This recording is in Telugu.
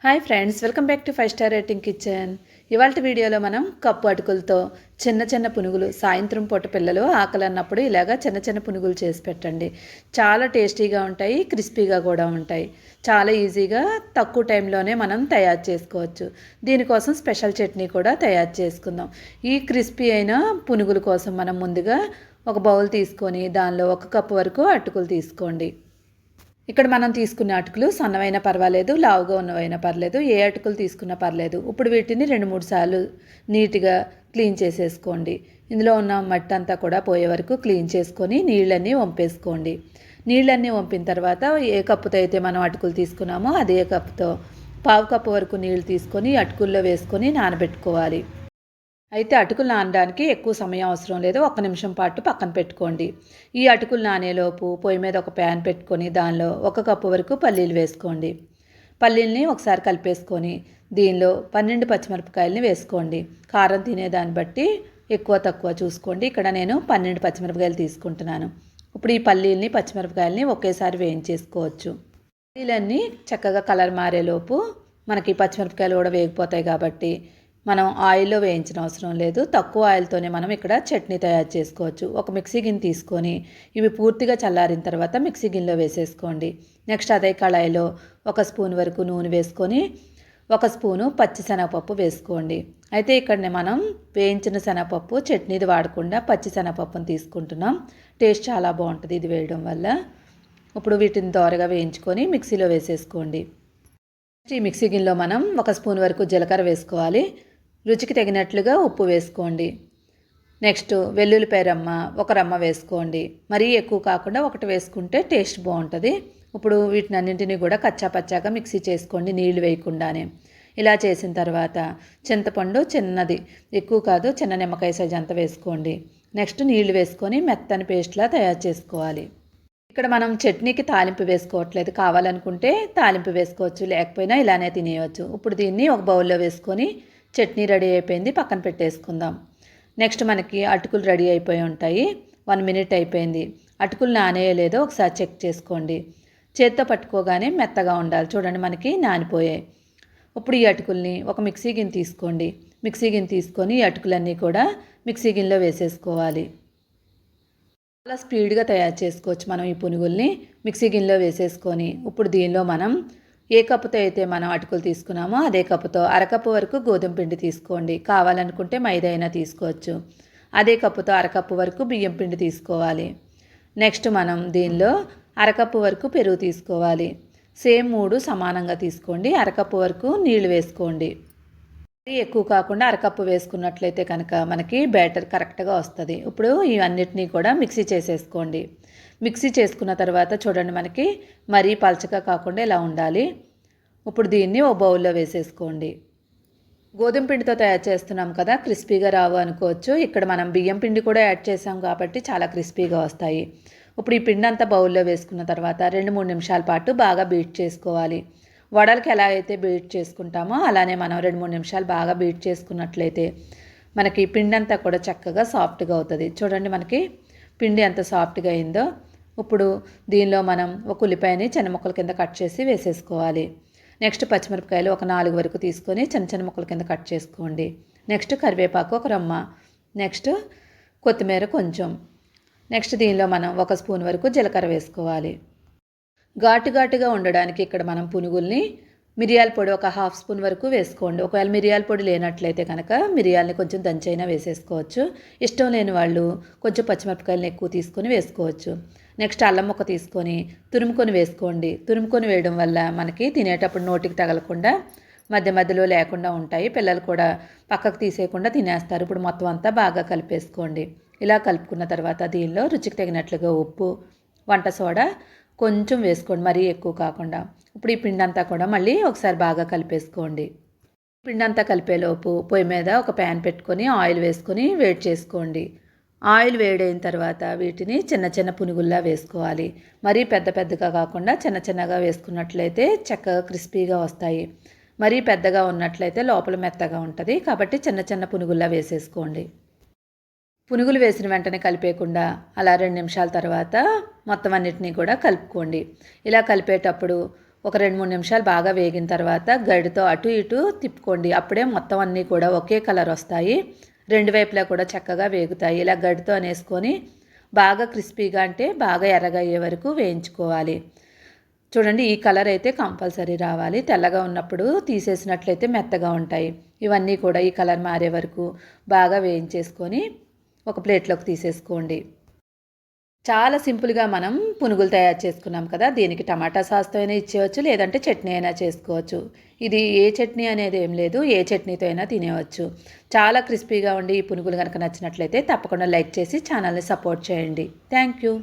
Hi friends, welcome back to 5 star rating kitchen. ఇవాళ వీడియోలో మనం కప్పు అటుకులతో చిన్న చిన్న పునుగులు, సాయంత్రం పూట పిల్లలు ఆకలి అన్నప్పుడు ఇలాగా చిన్న చిన్న పునుగులు చేసి పెట్టండి. చాలా టేస్టీగా ఉంటాయి, క్రిస్పీగా కూడా ఉంటాయి. చాలా ఈజీగా తక్కువ టైంలోనే మనం తయారు చేసుకోవచ్చు. దీనికోసం స్పెషల్ చట్నీ కూడా తయారు చేసుకుందాం. ఈ క్రిస్పీ అయిన పునుగుల కోసం మనం ముందుగా ఒక బౌల్ తీసుకొని దానిలో 1 కప్పు వరకు అటుకులు తీసుకోండి. ఇక్కడ మనం తీసుకున్న అటుకులు సన్నమైనా పర్వాలేదు, లావుగా ఉన్నవైనా పర్లేదు, ఏ అటుకులు తీసుకున్నా పర్లేదు. ఇప్పుడు వీటిని 2-3 సార్లు నీట్గా క్లీన్ చేసేసుకోండి. ఇందులో ఉన్న మట్టి అంతా కూడా పోయే వరకు క్లీన్ చేసుకొని నీళ్ళన్నీ వంపేసుకోండి. నీళ్ళన్నీ వంపిన తర్వాత ఏ కప్పుతో అయితే మనం అటుకులు తీసుకున్నామో అదే కప్పుతో 1/2 కప్పు వరకు నీళ్ళు తీసుకొని అటుకుల్లో వేసుకొని నానబెట్టుకోవాలి. అయితే అటుకులు నానడానికి ఎక్కువ సమయం అవసరం లేదు. 1 నిమిషం పాటు పక్కన పెట్టుకోండి. ఈ అటుకులు నానేలోపు పొయ్యి మీద ఒక ప్యాన్ పెట్టుకొని దానిలో 1 కప్పు వరకు పల్లీలు వేసుకోండి. పల్లీల్ని ఒకసారి కలిపేసుకొని దీనిలో 12 పచ్చిమిరపకాయలని వేసుకోండి. కారం తినేదాన్ని బట్టి ఎక్కువ తక్కువ చూసుకోండి. ఇక్కడ నేను 12 పచ్చిమిరపకాయలు తీసుకుంటున్నాను. ఇప్పుడు ఈ పల్లీల్ని పచ్చిమిరపకాయలని ఒకేసారి వేయించేసుకోవచ్చు. పల్లీలన్నీ చక్కగా కలర్ మారేలోపు మనకి పచ్చిమిరపకాయలు కూడా వేగిపోతాయి కాబట్టి మనం ఆయిల్లో వేయించిన అవసరం లేదు. తక్కువ ఆయిల్తోనే మనం ఇక్కడ చట్నీ తయారు చేసుకోవచ్చు. ఒక మిక్సీ గిన్నె తీసుకొని ఇవి పూర్తిగా చల్లారిన తర్వాత మిక్సీ గిన్నెలో వేసేసుకోండి. నెక్స్ట్ అదే కళాయిలో 1 స్పూన్ వరకు నూనె వేసుకొని 1 స్పూను పచ్చి శనగపప్పు వేసుకోండి. అయితే ఇక్కడ మనం వేయించిన శనగపప్పు చట్నీది వాడకుండా పచ్చి శనగపప్పును తీసుకుంటున్నాం. టేస్ట్ చాలా బాగుంటుంది ఇది వేయడం వల్ల. ఇప్పుడు వీటిని దోరగా వేయించుకొని మిక్సీలో వేసేసుకోండి. ఈ మిక్సీ గిన్నెలో మనం 1 స్పూన్ వరకు జీలకర్ర వేసుకోవాలి. రుచికి తగినట్లుగా ఉప్పు వేసుకోండి. నెక్స్ట్ వెల్లుల్లిపాయ రమ్మ 1 రమ్మ వేసుకోండి. మరీ ఎక్కువ కాకుండా 1 వేసుకుంటే టేస్ట్ బాగుంటుంది. ఇప్పుడు వీటినన్నింటినీ కూడా కచ్చాపచ్చాగా మిక్సీ చేసుకోండి, నీళ్లు వేయకుండానే. ఇలా చేసిన తర్వాత చింతపండు చిన్నది, ఎక్కువ కాదు, చిన్న నిమ్మకాయ సైజ్ అంత వేసుకోండి. నెక్స్ట్ నీళ్లు వేసుకొని మెత్తని పేస్ట్లా తయారు చేసుకోవాలి. ఇక్కడ మనం చట్నీకి తాలింపు వేసుకోవట్లేదు. కావాలనుకుంటే తాలింపు వేసుకోవచ్చు, లేకపోయినా ఇలానే తినేయవచ్చు. ఇప్పుడు దీన్ని ఒక బౌల్లో వేసుకొని చట్నీ రెడీ అయిపోయింది, పక్కన పెట్టేసుకుందాం. నెక్స్ట్ మనకి అటుకులు రెడీ అయిపోయి ఉంటాయి. 1 మినిట్ అయిపోయింది. అటుకులు నానేయలేదో ఒకసారి చెక్ చేసుకోండి. చేత్తో పట్టుకోగానే మెత్తగా ఉండాలి. చూడండి, మనకి నానిపోయాయి. ఇప్పుడు ఈ అటుకుల్ని ఒక మిక్సీ గిన్నె తీసుకోండి. మిక్సీ గిన్నె తీసుకొని ఈ అటుకులన్నీ కూడా మిక్సీ గిన్నెలో వేసేసుకోవాలి. చాలా స్పీడ్గా తయారు చేసుకోవచ్చు మనం ఈ పునుగుల్ని. మిక్సీ గిన్నెలో వేసేసుకొని ఇప్పుడు దీనిలో మనం ఏ కప్పుతో అయితే మనం అటుకులు తీసుకున్నామో అదే కప్పుతో 1/2 కప్పు వరకు గోధుమ పిండి తీసుకోండి. కావాలనుకుంటే మైదా అయినా తీసుకోవచ్చు. అదే కప్పుతో 1/2 కప్పు వరకు బియ్యం పిండి తీసుకోవాలి. నెక్స్ట్ మనం దీనిలో 1/2 కప్పు వరకు పెరుగు తీసుకోవాలి. సేమ్ 3 సమానంగా తీసుకోండి. 1/2 కప్పు వరకు నీళ్లు వేసుకోండి. ఎక్కువ కాకుండా 1/2 కప్పు వేసుకున్నట్లయితే కనుక మనకి బ్యాటర్ కరెక్ట్గా వస్తుంది. ఇప్పుడు ఇవన్నిటినీ కూడా మిక్సీ చేసేసుకోండి. మిక్సీ చేసుకున్న తర్వాత చూడండి, మనకి మరీ పలచగా కాకుండా ఇలా ఉండాలి. ఇప్పుడు దీన్ని ఓ బౌల్లో వేసేసుకోండి. గోధుమ పిండితో తయారు చేస్తున్నాం కదా, క్రిస్పీగా రావు అనుకోవచ్చు. ఇక్కడ మనం బియ్యం పిండి కూడా యాడ్ చేసాం కాబట్టి చాలా క్రిస్పీగా వస్తాయి. ఇప్పుడు ఈ పిండి అంతా బౌల్లో వేసుకున్న తర్వాత 2-3 నిమిషాల పాటు బాగా బీట్ చేసుకోవాలి. వడలకి ఎలా అయితే బీట్ చేసుకుంటామో అలానే మనం 2-3 నిమిషాలు బాగా బీట్ చేసుకున్నట్లయితే మనకి పిండి అంతా కూడా చక్కగా సాఫ్ట్గా అవుతుంది. చూడండి, మనకి పిండి ఎంత సాఫ్ట్గా అయిందో. ఇప్పుడు దీనిలో మనం ఒక ఉల్లిపాయని చిన్న ముక్కల కింద కట్ చేసి వేసేసుకోవాలి. నెక్స్ట్ పచ్చిమిరపకాయలు ఒక 4 వరకు తీసుకొని చిన్న చిన్న ముక్కల కింద కట్ చేసుకోండి. నెక్స్ట్ కరివేపాకు 1 రమ్మ, నెక్స్ట్ కొత్తిమీర కొంచెం. నెక్స్ట్ దీనిలో మనం 1 స్పూన్ వరకు జీలకర్ర వేసుకోవాలి. ఘాటుగా ఉండడానికి ఇక్కడ మనం పునుగుల్ని మిరియాల పొడి ఒక 1/2 స్పూన్ వరకు వేసుకోండి. ఒకవేళ మిరియాల పొడి లేనట్లయితే కనుక మిరియాలని కొంచెం దంచైనా వేసేసుకోవచ్చు. ఇష్టం లేని వాళ్ళు కొంచెం పచ్చిమిరపకాయలను ఎక్కువ తీసుకొని వేసుకోవచ్చు. నెక్స్ట్ అల్లం ముక్క తీసుకొని తురుముకొని వేసుకోండి. తురుముకొని వేయడం వల్ల మనకి తినేటప్పుడు నోటికి తగలకుండా మధ్య మధ్యలో లేకుండా ఉంటాయి. పిల్లలు కూడా పక్కకు తీసేయకుండా తినేస్తారు. ఇప్పుడు మొత్తం అంతా బాగా కలిపేసుకోండి. ఇలా కలుపుకున్న తర్వాత దీనిలో రుచికి తగినట్లుగా ఉప్పు, వంట సోడా కొంచెం వేసుకోండి, మరీ ఎక్కువ కాకుండా. ఇప్పుడు ఈ పిండి అంతా కూడా మళ్ళీ ఒకసారి బాగా కలిపేసుకోండి. పిండి అంతా కలిపేలోపు పొయ్యి మీద ఒక ప్యాన్ పెట్టుకొని ఆయిల్ వేసుకొని వేడి చేసుకోండి. ఆయిల్ వేడైన తర్వాత వీటిని చిన్న చిన్న పునుగుల్లా వేసుకోవాలి. మరీ పెద్దగా కాకుండా చిన్నగా వేసుకున్నట్లయితే చక్కగా క్రిస్పీగా వస్తాయి. మరీ పెద్దగా ఉన్నట్లయితే లోపల మెత్తగా ఉంటుంది. కాబట్టి చిన్న చిన్న పునుగుల్లా వేసేసుకోండి. పునుగులు వేసిన వెంటనే కలిపేయకుండా అలా 2 నిమిషాల తర్వాత మొత్తం అన్నిటినీ కూడా కలుపుకోండి. ఇలా కలిపేటప్పుడు ఒక 2-3 నిమిషాలు బాగా వేగిన తర్వాత గరిటెతో అటు ఇటు తిప్పుకోండి. అప్పుడే మొత్తం అన్నీ కూడా ఒకే కలర్ వస్తాయి. రెండు వైపులా కూడా చక్కగా వేగుతాయి. ఇలా గరిటెతో అనేసుకొని బాగా క్రిస్పీగా అంటే బాగా ఎర్రగా అయ్యే వరకు వేయించుకోవాలి. చూడండి, ఈ కలర్ అయితే కంపల్సరీ రావాలి. తెల్లగా ఉన్నప్పుడు తీసేసినట్లయితే మెత్తగా ఉంటాయి. ఇవన్నీ కూడా ఈ కలర్ మారే వరకు బాగా వేయించేసుకొని ఒక ప్లేట్లోకి తీసేసుకోండి. చాలా సింపుల్గా మనం పునుగులు తయారు చేసుకున్నాం కదా. దీనికి టమాటా సాస్తో అయినా ఇచ్చేయచ్చు, లేదంటే చట్నీ అయినా చేసుకోవచ్చు. ఇది ఏ చట్నీ అనేది ఏం లేదు, ఏ చట్నీతో అయినా తినేవచ్చు. చాలా క్రిస్పీగా ఉండి ఈ పునుగులు కనుక నచ్చినట్లయితే తప్పకుండా లైక్ చేసి ఛానల్ని సపోర్ట్ చేయండి. Thank you.